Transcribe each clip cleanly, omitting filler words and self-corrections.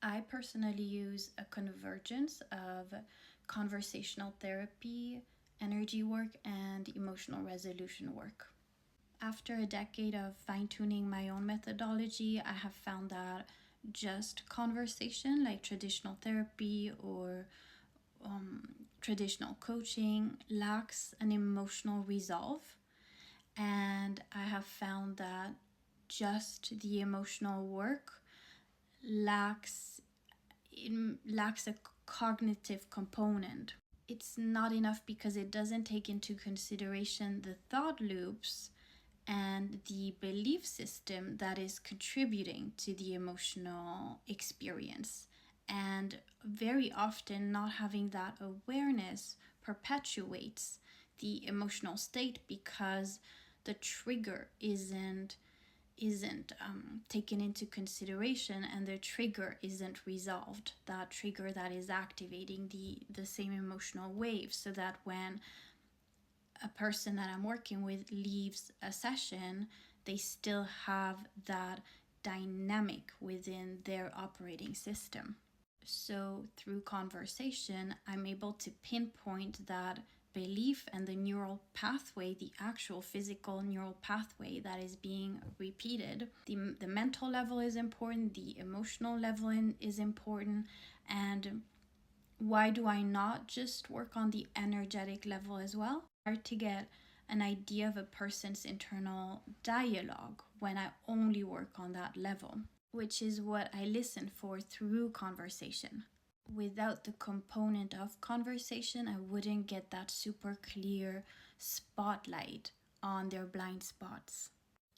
I personally use a convergence of conversational therapy, energy work, and emotional resolution work. After a decade of fine-tuning my own methodology, I have found that just conversation, like traditional therapy or traditional coaching, lacks an emotional resolve. And I have found that just the emotional work lacks a cognitive component. It's not enough because it doesn't take into consideration the thought loops and the belief system that is contributing to the emotional experience. And very often, not having that awareness perpetuates the emotional state because the trigger isn't taken into consideration, and the trigger isn't resolved, that trigger that is activating the same emotional wave, so that when a person that I'm working with leaves a session, they still have that dynamic within their operating system. So through conversation, I'm able to pinpoint that belief and the neural pathway, the actual physical neural pathway that is being repeated. The mental level is important, the emotional level is important, and why do I not just work on the energetic level as well? Hard to get an idea of a person's internal dialogue when I only work on that level, which is what I listen for through conversation. Without the component of conversation, I wouldn't get that super clear spotlight on their blind spots.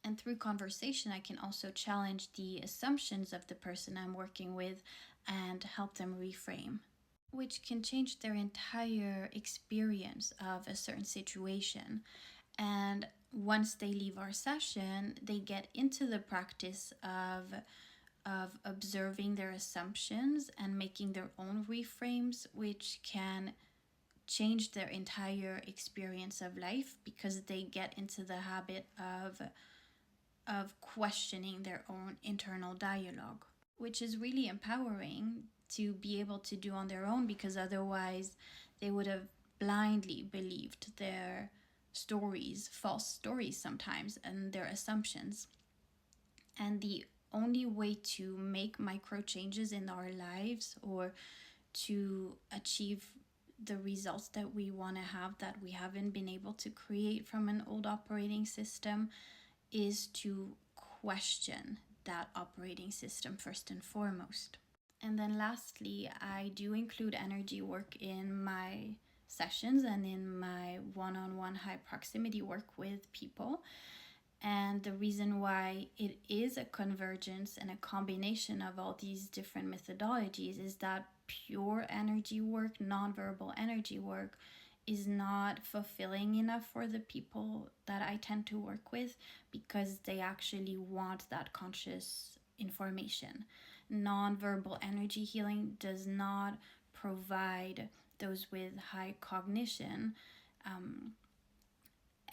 And through conversation, I can also challenge the assumptions of the person I'm working with and help them reframe, which can change their entire experience of a certain situation. And once they leave our session, they get into the practice of observing their assumptions and making their own reframes, which can change their entire experience of life because they get into the habit of questioning their own internal dialogue, which is really empowering to be able to do on their own, because otherwise they would have blindly believed their stories, false stories sometimes, and their assumptions. And the only way to make micro changes in our lives or to achieve the results that we want to have that we haven't been able to create from an old operating system is to question that operating system first and foremost. And then lastly, I do include energy work in my sessions and in my one-on-one high proximity work with people. And the reason why it is a convergence and a combination of all these different methodologies is that pure energy work, nonverbal energy work, is not fulfilling enough for the people that I tend to work with, because they actually want that conscious information. Nonverbal energy healing does not provide those with high cognition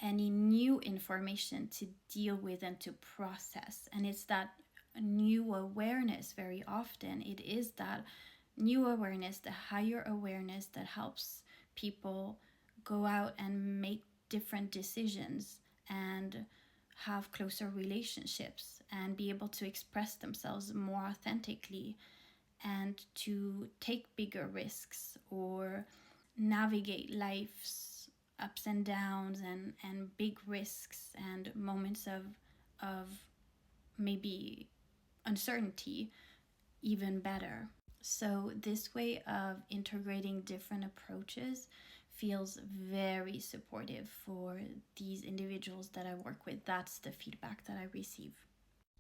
any new information to deal with and to process. And it's that new awareness, very often it is that new awareness, the higher awareness, that helps people go out and make different decisions and have closer relationships and be able to express themselves more authentically and to take bigger risks or navigate life's ups and downs and big risks and moments of maybe uncertainty even better. So this way of integrating different approaches feels very supportive for these individuals that I work with. That's the feedback that I receive.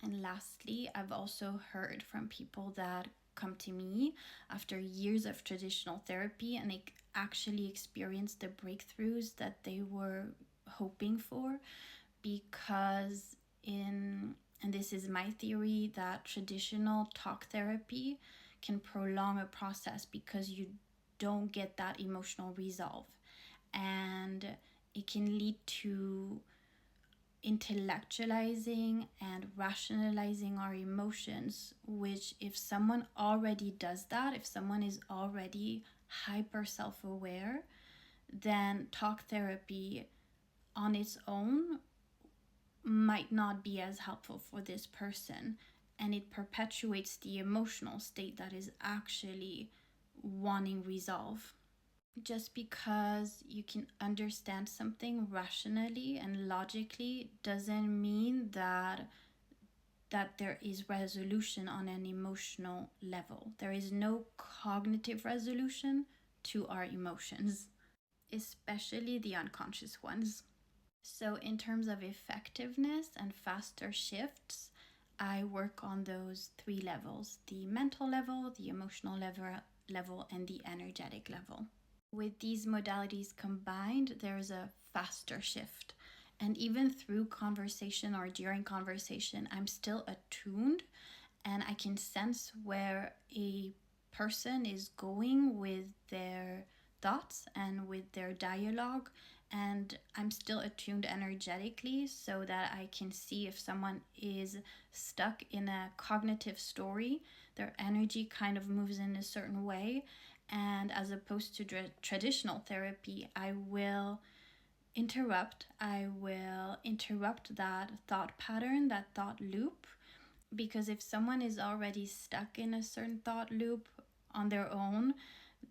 And lastly, I've also heard from people that come to me after years of traditional therapy and they actually experienced the breakthroughs that they were hoping for, because and this is my theory, that traditional talk therapy can prolong a process because you don't get that emotional resolve, and it can lead to intellectualizing and rationalizing our emotions, which if someone already does that, if someone is already hyper self-aware, then talk therapy on its own might not be as helpful for this person, and it perpetuates the emotional state that is actually wanting resolve. Just because you can understand something rationally and logically doesn't mean that there is resolution on an emotional level. There is no cognitive resolution to our emotions, especially the unconscious ones. So in terms of effectiveness and faster shifts, I work on those three levels: the mental level, the emotional level, and the energetic level. With these modalities combined, there's a faster shift. And even through conversation or during conversation, I'm still attuned and I can sense where a person is going with their thoughts and with their dialogue. And I'm still attuned energetically so that I can see if someone is stuck in a cognitive story, their energy kind of moves in a certain way. And as opposed to traditional therapy, I will interrupt that thought pattern, that thought loop, because if someone is already stuck in a certain thought loop on their own,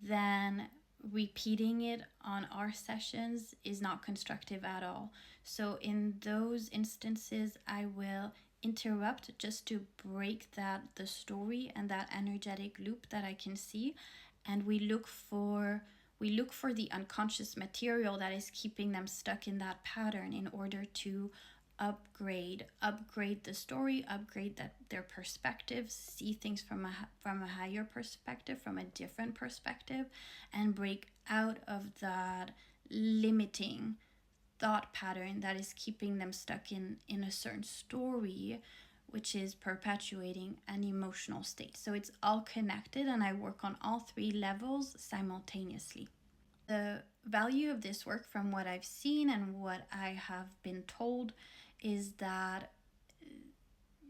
then repeating it on our sessions is not constructive at all. So in those instances, I will interrupt just to break the story and that energetic loop that I can see, and we look for the unconscious material that is keeping them stuck in that pattern in order to upgrade the story, upgrade their perspective, see things from a higher perspective, from a different perspective, and break out of that limiting thought pattern that is keeping them stuck in a certain story, which is perpetuating an emotional state. So it's all connected, and I work on all three levels simultaneously. The value of this work, from what I've seen and what I have been told, is that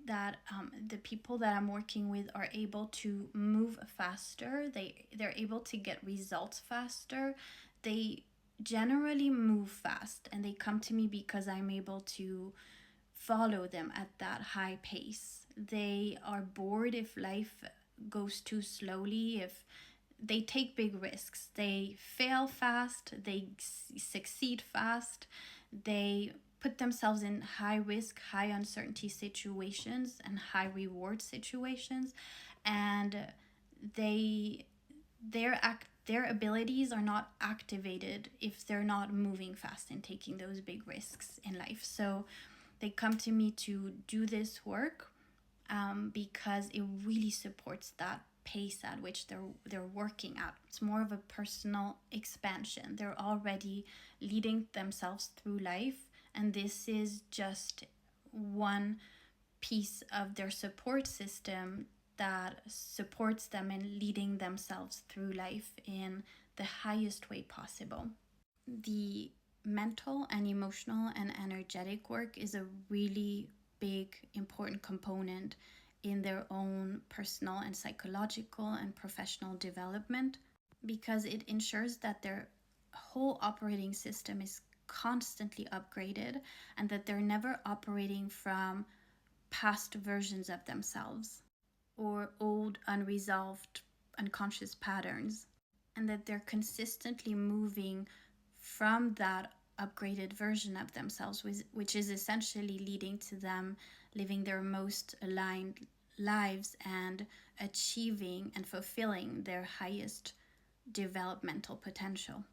the people that I'm working with are able to move faster. They're able to get results faster. They generally move fast, and they come to me because I'm able to follow them at that high pace. They are bored if life goes too slowly, if they take big risks. They fail fast, they succeed fast, they put themselves in high risk, high uncertainty situations and high reward situations, and their abilities are not activated if they're not moving fast and taking those big risks in life. So they come to me to do this work because it really supports that pace at which they're working at. It's more of a personal expansion. They're already leading themselves through life, and this is just one piece of their support system that supports them in leading themselves through life in the highest way possible. The mental and emotional and energetic work is a really big, important component in their own personal and psychological and professional development, because it ensures that their whole operating system is constantly upgraded and that they're never operating from past versions of themselves or old unresolved unconscious patterns, and that they're consistently moving from that upgraded version of themselves, which is essentially leading to them living their most aligned lives and achieving and fulfilling their highest developmental potential.